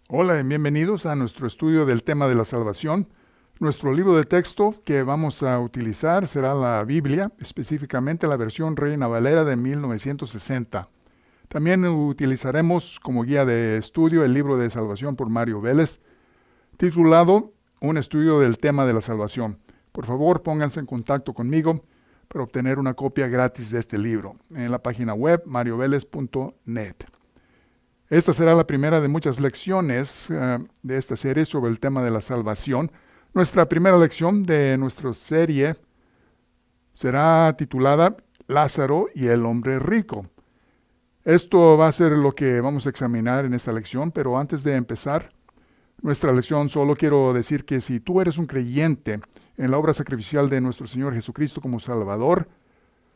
Hola y bienvenidos a nuestro estudio del tema de la salvación. Nuestro libro de texto que vamos a utilizar será la Biblia, específicamente la versión Reina Valera de 1960. También utilizaremos como guía de estudio el libro de salvación por Mario Vélez, titulado Un estudio del tema de la salvación. Por favor, pónganse en contacto conmigo para obtener una copia gratis de este libro en la página web mariovelez.net. Esta será la primera de muchas lecciones de esta serie sobre el tema de la salvación. Nuestra primera lección de nuestra serie será titulada Lázaro y el hombre rico. Esto va a ser lo que vamos a examinar en esta lección, pero antes de empezar nuestra lección, solo quiero decir que si tú eres un creyente en la obra sacrificial de nuestro Señor Jesucristo como Salvador,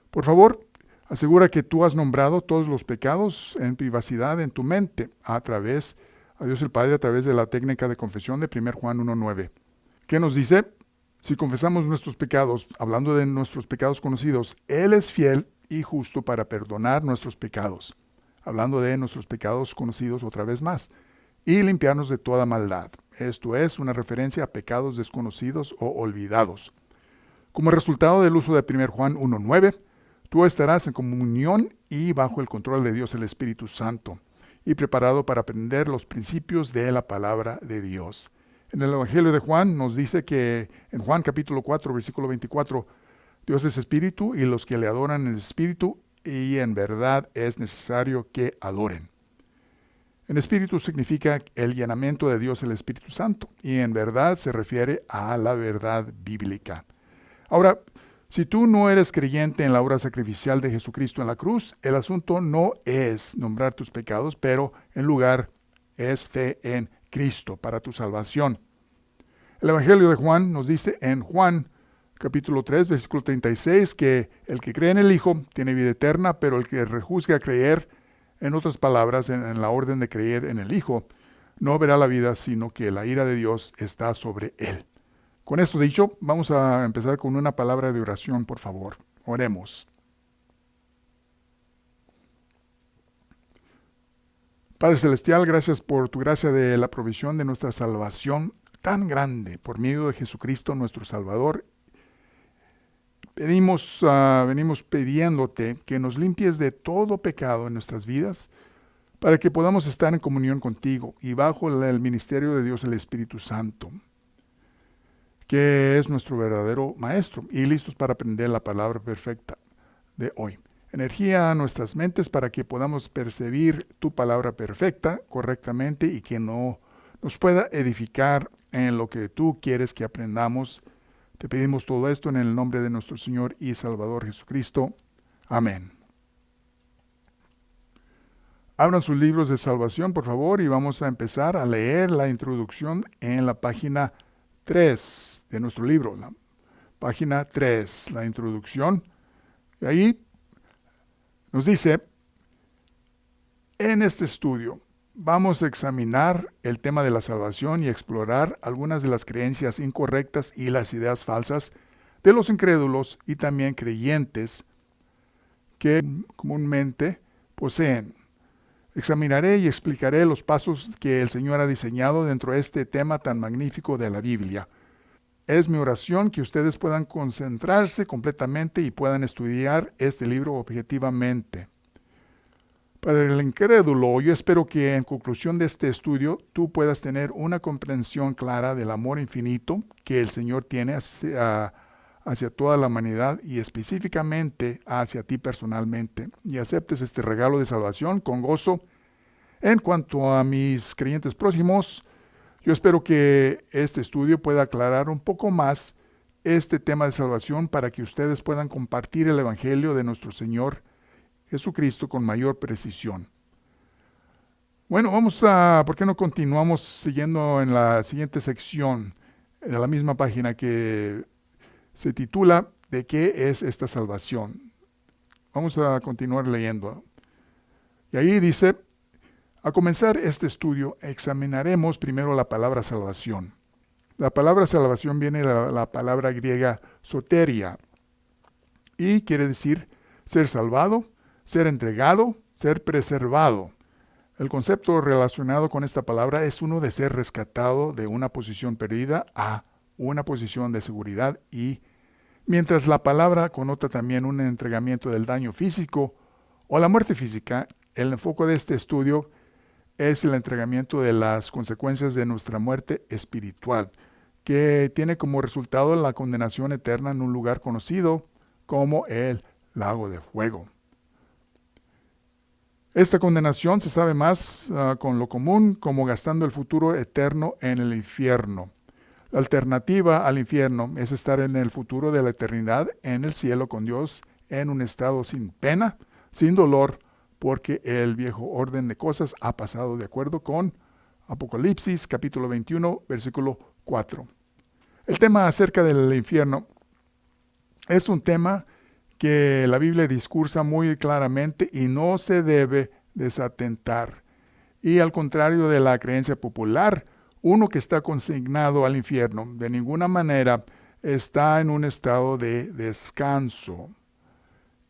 por favor, asegura que tú has nombrado todos los pecados en privacidad en tu mente a Dios el Padre, a través de la técnica de confesión de 1 Juan 1:9. ¿Qué nos dice? Si confesamos nuestros pecados, hablando de nuestros pecados conocidos, Él es fiel y justo para perdonar nuestros pecados, hablando de nuestros pecados conocidos otra vez más, y limpiarnos de toda maldad. Esto es una referencia a pecados desconocidos o olvidados. Como resultado del uso de 1 Juan 1:9, tú estarás en comunión y bajo el control de Dios el Espíritu Santo, y preparado para aprender los principios de la palabra de Dios. En el Evangelio de Juan nos dice que en Juan capítulo 4, versículo 24, Dios es Espíritu y los que le adoran en Espíritu y en verdad es necesario que adoren. En Espíritu significa el llenamiento de Dios el Espíritu Santo y en verdad se refiere a la verdad bíblica. Ahora, si tú no eres creyente en la obra sacrificial de Jesucristo en la cruz, el asunto no es nombrar tus pecados, pero en lugar es fe en Cristo para tu salvación. El Evangelio de Juan nos dice en Juan capítulo 3, versículo 36, que el que cree en el Hijo tiene vida eterna, pero el que rehúsa creer, en otras palabras, en la orden de creer en el Hijo, no verá la vida, sino que la ira de Dios está sobre él. Con esto dicho, vamos a empezar con una palabra de oración, por favor. Oremos. Padre Celestial, gracias por tu gracia de la provisión de nuestra salvación tan grande por medio de Jesucristo nuestro Salvador. Venimos pidiéndote que nos limpies de todo pecado en nuestras vidas para que podamos estar en comunión contigo y bajo el ministerio de Dios el Espíritu Santo, que es nuestro verdadero maestro, y listos para aprender la palabra perfecta de hoy. Energía a nuestras mentes para que podamos percibir tu palabra perfecta, correctamente, y que no nos pueda edificar en lo que tú quieres que aprendamos. Te pedimos todo esto en el nombre de nuestro Señor y Salvador Jesucristo. Amén. Abran sus libros de salvación, por favor, y vamos a empezar a leer la introducción en la página 3 de nuestro libro, la página 3, la introducción. Y ahí nos dice, en este estudio vamos a examinar el tema de la salvación y explorar algunas de las creencias incorrectas y las ideas falsas de los incrédulos y también creyentes que comúnmente poseen. Examinaré y explicaré los pasos que el Señor ha diseñado dentro de este tema tan magnífico de la Biblia. Es mi oración que ustedes puedan concentrarse completamente y puedan estudiar este libro objetivamente. Para el incrédulo, yo espero que en conclusión de este estudio tú puedas tener una comprensión clara del amor infinito que el Señor tiene hacia toda la humanidad y específicamente hacia ti personalmente, y aceptes este regalo de salvación con gozo. En cuanto a mis creyentes próximos, yo espero que este estudio pueda aclarar un poco más este tema de salvación para que ustedes puedan compartir el Evangelio de nuestro Señor Jesucristo con mayor precisión. Bueno, ¿por qué no continuamos siguiendo en la siguiente sección de la misma página que se titula ¿De qué es esta salvación? Vamos a continuar leyendo. Y ahí dice, a comenzar este estudio, examinaremos primero la palabra salvación. La palabra salvación viene de la palabra griega soteria y quiere decir ser salvado, ser entregado, ser preservado. El concepto relacionado con esta palabra es uno de ser rescatado de una posición perdida a una posición de seguridad, y mientras la palabra connota también un entregamiento del daño físico o la muerte física, el enfoque de este estudio es el entregamiento de las consecuencias de nuestra muerte espiritual, que tiene como resultado la condenación eterna en un lugar conocido como el lago de fuego. Esta condenación se sabe más con lo común como gastando el futuro eterno en el infierno. La alternativa al infierno es estar en el futuro de la eternidad en el cielo con Dios en un estado sin pena, sin dolor, porque el viejo orden de cosas ha pasado, de acuerdo con Apocalipsis capítulo 21, versículo 4. El tema acerca del infierno es un tema que la Biblia discursa muy claramente y no se debe desatentar. Y al contrario de la creencia popular, uno que está consignado al infierno de ninguna manera está en un estado de descanso.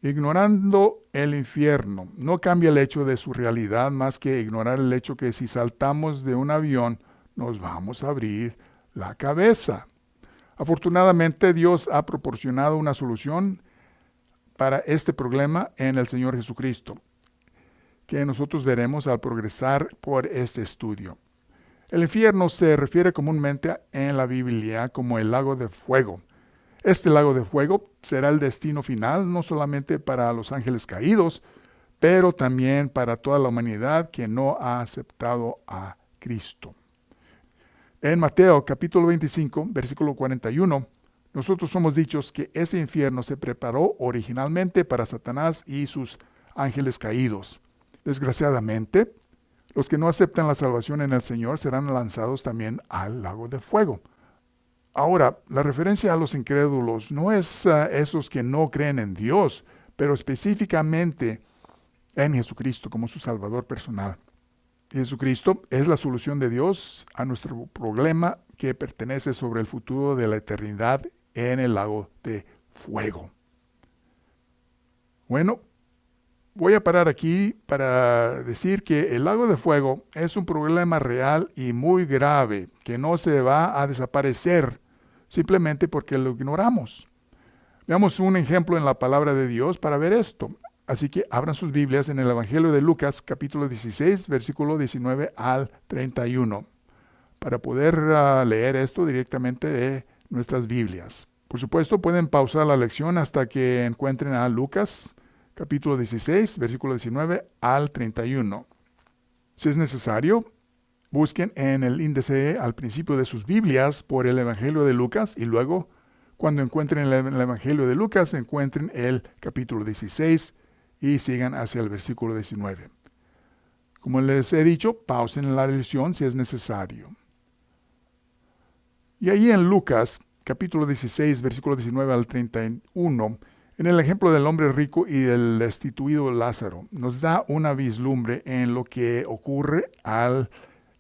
Ignorando el infierno no cambia el hecho de su realidad más que ignorar el hecho que si saltamos de un avión nos vamos a abrir la cabeza. Afortunadamente Dios ha proporcionado una solución para este problema en el Señor Jesucristo, que nosotros veremos al progresar por este estudio. El infierno se refiere comúnmente en la Biblia como el lago de fuego. Este lago de fuego será el destino final no solamente para los ángeles caídos, pero también para toda la humanidad que no ha aceptado a Cristo. En Mateo capítulo 25, versículo 41, nosotros somos dichos que ese infierno se preparó originalmente para Satanás y sus ángeles caídos. Desgraciadamente, los que no aceptan la salvación en el Señor serán lanzados también al lago de fuego. Ahora, la referencia a los incrédulos no es esos que no creen en Dios, pero específicamente en Jesucristo como su Salvador personal. Jesucristo es la solución de Dios a nuestro problema que pertenece sobre el futuro de la eternidad en el lago de fuego. Bueno, voy a parar aquí para decir que el lago de fuego es un problema real y muy grave que no se va a desaparecer simplemente porque lo ignoramos. Veamos un ejemplo en la palabra de Dios para ver esto. Así que abran sus Biblias en el Evangelio de Lucas, capítulo 16, versículo 19 al 31, para poder leer esto directamente de nuestras Biblias. Por supuesto, pueden pausar la lección hasta que encuentren a Lucas, capítulo 16, versículo 19 al 31. Si es necesario, busquen en el índice al principio de sus Biblias por el Evangelio de Lucas y luego, cuando encuentren el Evangelio de Lucas, encuentren el capítulo 16 y sigan hacia el versículo 19. Como les he dicho, pausen la lección si es necesario. Y ahí en Lucas, capítulo 16, versículo 19 al 31, en el ejemplo del hombre rico y del destituido Lázaro, nos da una vislumbre en lo que ocurre al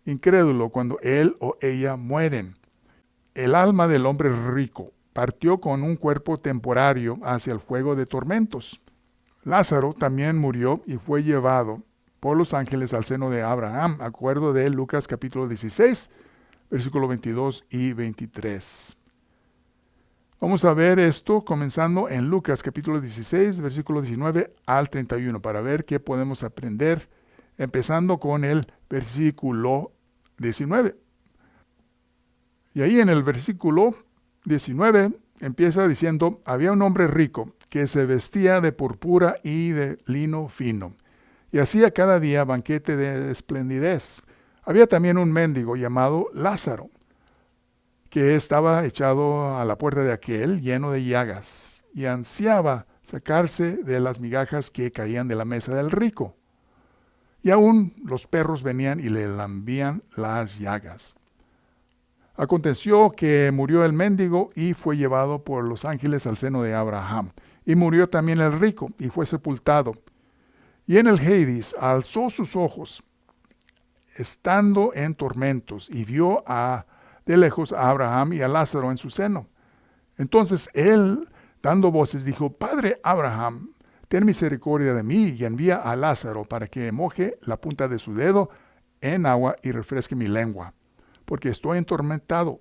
incrédulo cuando él o ella mueren. El alma del hombre rico partió con un cuerpo temporario hacia el fuego de tormentos. Lázaro también murió y fue llevado por los ángeles al seno de Abraham, acuerdo de Lucas capítulo 16, versículo 22 y 23. Vamos a ver esto comenzando en Lucas capítulo 16, versículo 19 al 31, para ver qué podemos aprender, empezando con el versículo 19. Y ahí en el versículo 19 empieza diciendo: había un hombre rico que se vestía de púrpura y de lino fino, y hacía cada día banquete de esplendidez. Había también un mendigo llamado Lázaro, que estaba echado a la puerta de aquel, lleno de llagas, y ansiaba sacarse de las migajas que caían de la mesa del rico. Y aún los perros venían y le lambían las llagas. Aconteció que murió el mendigo y fue llevado por los ángeles al seno de Abraham. Y murió también el rico y fue sepultado. Y en el Hades alzó sus ojos, estando en tormentos, y vio de lejos a Abraham y a Lázaro en su seno. Entonces él, dando voces, dijo: Padre Abraham, ten misericordia de mí y envía a Lázaro para que moje la punta de su dedo en agua y refresque mi lengua, porque estoy atormentado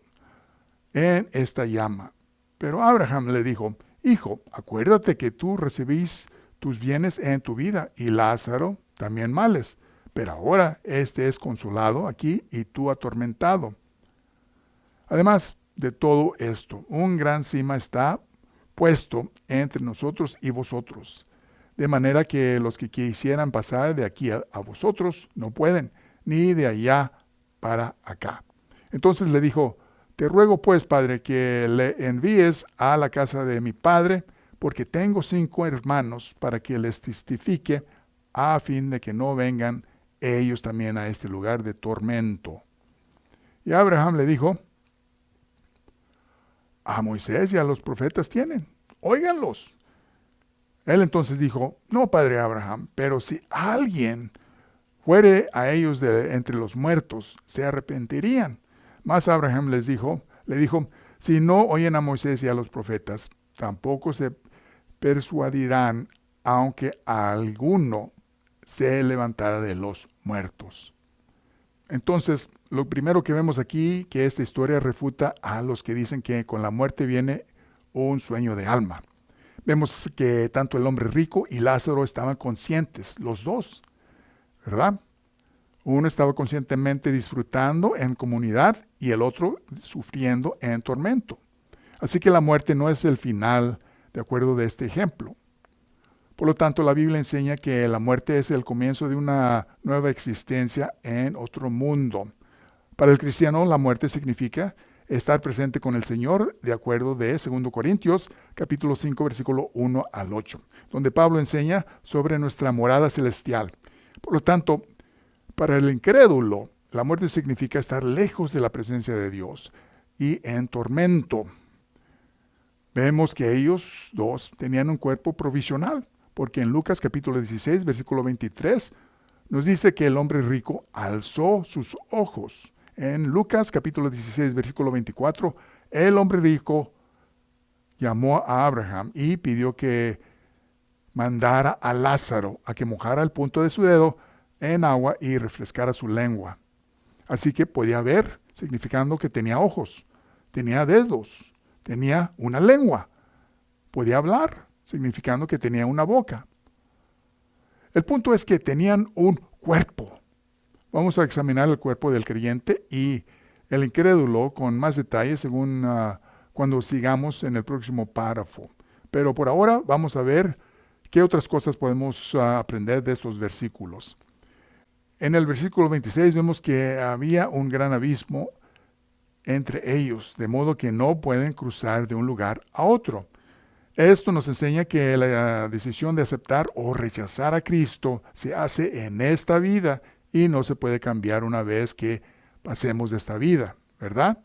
en esta llama. Pero Abraham le dijo, hijo, acuérdate que tú recibís tus bienes en tu vida y Lázaro también males, pero ahora este es consolado aquí y tú atormentado. Además de todo esto, un gran cima está puesto entre nosotros y vosotros, de manera que los que quisieran pasar de aquí a vosotros no pueden, ni de allá para acá. Entonces le dijo, te ruego pues, padre, que le envíes a la casa de mi padre, porque tengo 5 hermanos, para que les testifique, a fin de que no vengan ellos también a este lugar de tormento. Y Abraham le dijo, a Moisés y a los profetas tienen, óiganlos. Él entonces dijo, no, padre Abraham, pero si alguien fuere a ellos de entre los muertos, se arrepentirían. Mas Abraham le dijo, si no oyen a Moisés y a los profetas, tampoco se persuadirán, aunque alguno se levantara de los muertos. Entonces, lo primero que vemos aquí, que esta historia refuta a los que dicen que con la muerte viene un sueño de alma. Vemos que tanto el hombre rico y Lázaro estaban conscientes, los dos, ¿verdad? Uno estaba conscientemente disfrutando en comunidad y el otro sufriendo en tormento. Así que la muerte no es el final, de acuerdo de este ejemplo. Por lo tanto, la Biblia enseña que la muerte es el comienzo de una nueva existencia en otro mundo. Para el cristiano, la muerte significa estar presente con el Señor, de acuerdo de 2 Corintios, capítulo 5, versículo 1 al 8, donde Pablo enseña sobre nuestra morada celestial. Por lo tanto, para el incrédulo, la muerte significa estar lejos de la presencia de Dios y en tormento. Vemos que ellos dos tenían un cuerpo provisional, porque en Lucas capítulo 16, versículo 23, nos dice que el hombre rico alzó sus ojos. En Lucas capítulo 16, versículo 24, el hombre rico llamó a Abraham y pidió que mandara a Lázaro a que mojara el punto de su dedo en agua y refrescara su lengua. Así que podía ver, significando que tenía ojos, tenía dedos, tenía una lengua, podía hablar, significando que tenía una boca. El punto es que tenían un cuerpo. Vamos a examinar el cuerpo del creyente y el incrédulo con más detalles según cuando sigamos en el próximo párrafo. Pero por ahora vamos a ver qué otras cosas podemos aprender de estos versículos. En el versículo 26 vemos que había un gran abismo entre ellos, de modo que no pueden cruzar de un lugar a otro. Esto nos enseña que la decisión de aceptar o rechazar a Cristo se hace en esta vida y no se puede cambiar una vez que pasemos de esta vida, ¿verdad?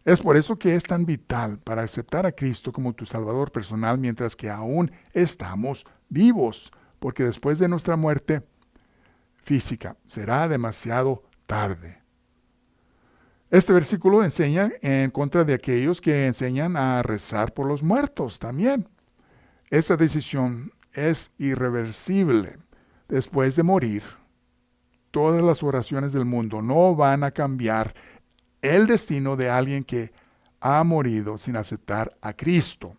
Es por eso que es tan vital para aceptar a Cristo como tu Salvador personal mientras que aún estamos vivos, porque después de nuestra muerte física será demasiado tarde. Este versículo enseña en contra de aquellos que enseñan a rezar por los muertos también. Esa decisión es irreversible. Después de morir, todas las oraciones del mundo no van a cambiar el destino de alguien que ha morido sin aceptar a Cristo.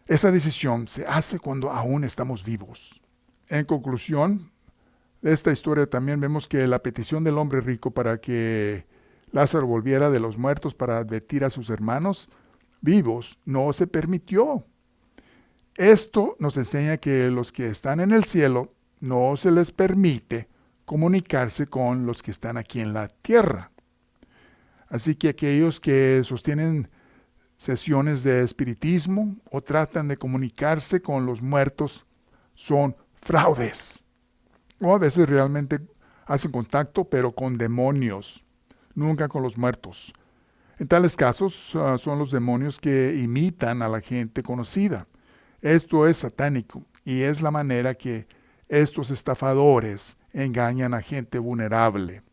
Esa decisión se hace cuando aún estamos vivos. En conclusión, de esta historia también vemos que la petición del hombre rico para que Lázaro volviera de los muertos para advertir a sus hermanos vivos no se permitió. Esto nos enseña que los que están en el cielo no se les permite comunicarse con los que están aquí en la tierra. Así que aquellos que sostienen sesiones de espiritismo o tratan de comunicarse con los muertos son fraudes. O a veces realmente hacen contacto, pero con demonios, nunca con los muertos. En tales casos son los demonios que imitan a la gente conocida. Esto es satánico y es la manera que estos estafadores engañan a gente vulnerable.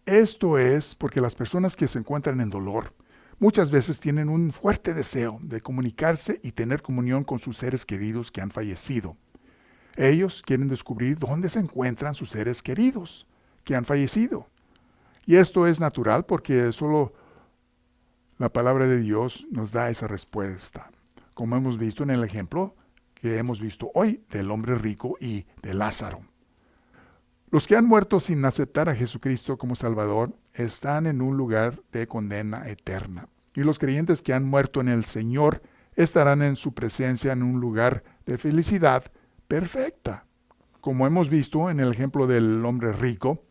Esto es porque las personas que se encuentran en dolor muchas veces tienen un fuerte deseo de comunicarse y tener comunión con sus seres queridos que han fallecido. Ellos quieren descubrir dónde se encuentran sus seres queridos que han fallecido. Y esto es natural porque solo la palabra de Dios nos da esa respuesta, como hemos visto en el ejemplo que hemos visto hoy del hombre rico y de Lázaro. Los que han muerto sin aceptar a Jesucristo como Salvador están en un lugar de condena eterna. Y los creyentes que han muerto en el Señor estarán en su presencia en un lugar de felicidad perfecta. Como hemos visto en el ejemplo del hombre rico,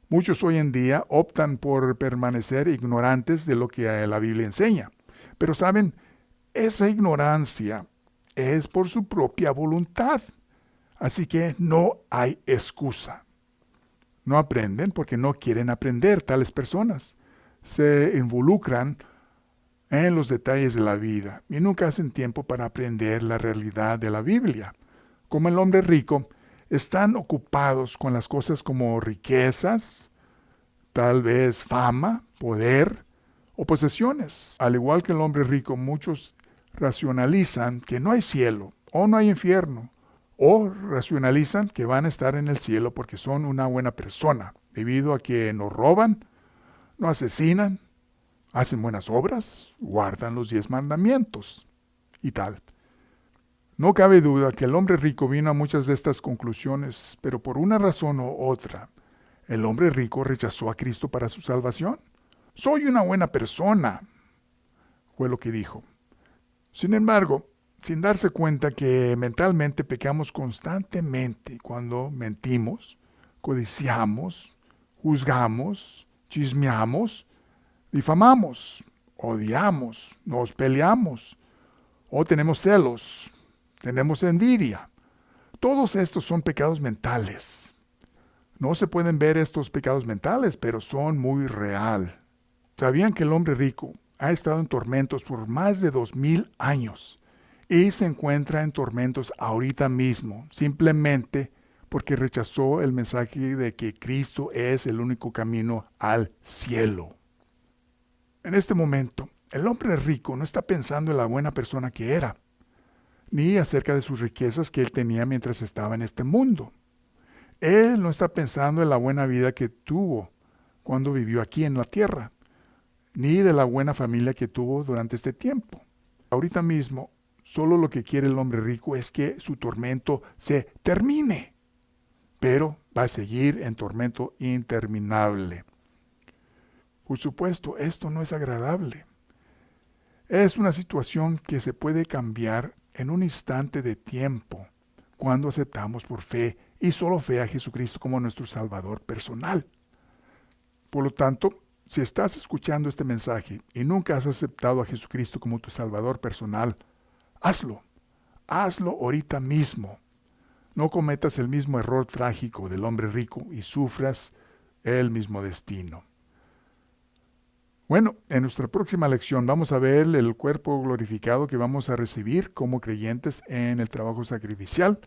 muchos hoy en día optan por permanecer ignorantes de lo que la Biblia enseña. Pero saben, esa ignorancia es por su propia voluntad. Así que no hay excusa. No aprenden porque no quieren aprender tales personas. Se involucran en los detalles de la vida y nunca hacen tiempo para aprender la realidad de la Biblia. Como el hombre rico, están ocupados con las cosas como riquezas, tal vez fama, poder o posesiones. Al igual que el hombre rico, muchos racionalizan que no hay cielo o no hay infierno, o racionalizan que van a estar en el cielo porque son una buena persona, debido a que no roban, no asesinan, hacen buenas obras, guardan los 10 mandamientos y tal. No cabe duda que el hombre rico vino a muchas de estas conclusiones, pero por una razón u otra, el hombre rico rechazó a Cristo para su salvación. Soy una buena persona, fue lo que dijo. Sin embargo, sin darse cuenta que mentalmente pecamos constantemente cuando mentimos, codiciamos, juzgamos, chismeamos, difamamos, odiamos, nos peleamos, o tenemos celos, tenemos envidia. Todos estos son pecados mentales. No se pueden ver estos pecados mentales, pero son muy real. ¿Sabían que el hombre rico ha estado en tormentos por más de 2000 años? Y se encuentra en tormentos ahorita mismo, simplemente porque rechazó el mensaje de que Cristo es el único camino al cielo. En este momento, el hombre rico no está pensando en la buena persona que era, ni acerca de sus riquezas que él tenía mientras estaba en este mundo. Él no está pensando en la buena vida que tuvo cuando vivió aquí en la tierra, ni de la buena familia que tuvo durante este tiempo. Ahorita mismo, solo lo que quiere el hombre rico es que su tormento se termine, pero va a seguir en tormento interminable. Por supuesto, esto no es agradable. Es una situación que se puede cambiar en un instante de tiempo, cuando aceptamos por fe y solo fe a Jesucristo como nuestro Salvador personal. Por lo tanto, si estás escuchando este mensaje y nunca has aceptado a Jesucristo como tu Salvador personal, hazlo. Hazlo ahorita mismo. No cometas el mismo error trágico del hombre rico y sufras el mismo destino. Bueno, en nuestra próxima lección vamos a ver el cuerpo glorificado que vamos a recibir como creyentes en el trabajo sacrificial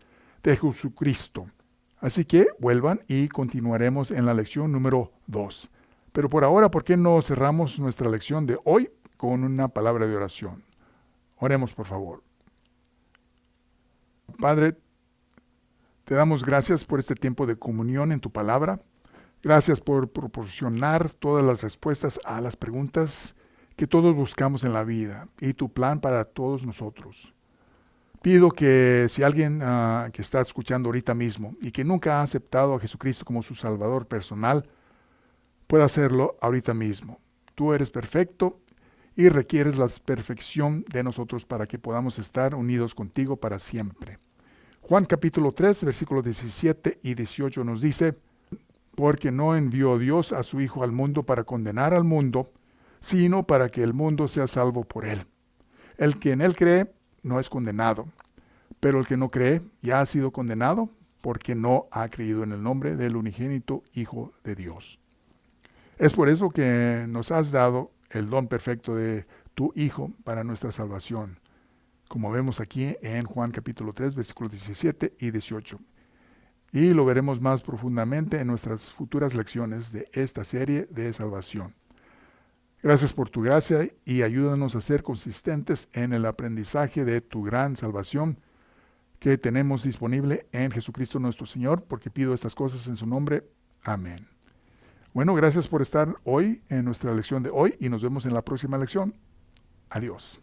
de Jesucristo. Así que vuelvan y continuaremos en la lección número 2. Pero por ahora, ¿por qué no cerramos nuestra lección de hoy con una palabra de oración? Oremos, por favor. Padre, te damos gracias por este tiempo de comunión en tu palabra. Gracias por proporcionar todas las respuestas a las preguntas que todos buscamos en la vida y tu plan para todos nosotros. Pido que si alguien que está escuchando ahorita mismo y que nunca ha aceptado a Jesucristo como su Salvador personal, pueda hacerlo ahorita mismo. Tú eres perfecto y requieres la perfección de nosotros para que podamos estar unidos contigo para siempre. Juan capítulo 3, versículos 17 y 18 nos dice: porque no envió Dios a su Hijo al mundo para condenar al mundo, sino para que el mundo sea salvo por él. El que en él cree no es condenado, pero el que no cree ya ha sido condenado porque no ha creído en el nombre del unigénito Hijo de Dios. Es por eso que nos has dado el don perfecto de tu Hijo para nuestra salvación, como vemos aquí en Juan capítulo 3, versículos 17 y 18. Y lo veremos más profundamente en nuestras futuras lecciones de esta serie de salvación. Gracias por tu gracia y ayúdanos a ser consistentes en el aprendizaje de tu gran salvación que tenemos disponible en Jesucristo nuestro Señor, porque pido estas cosas en su nombre. Amén. Bueno, gracias por estar hoy en nuestra lección de hoy y nos vemos en la próxima lección. Adiós.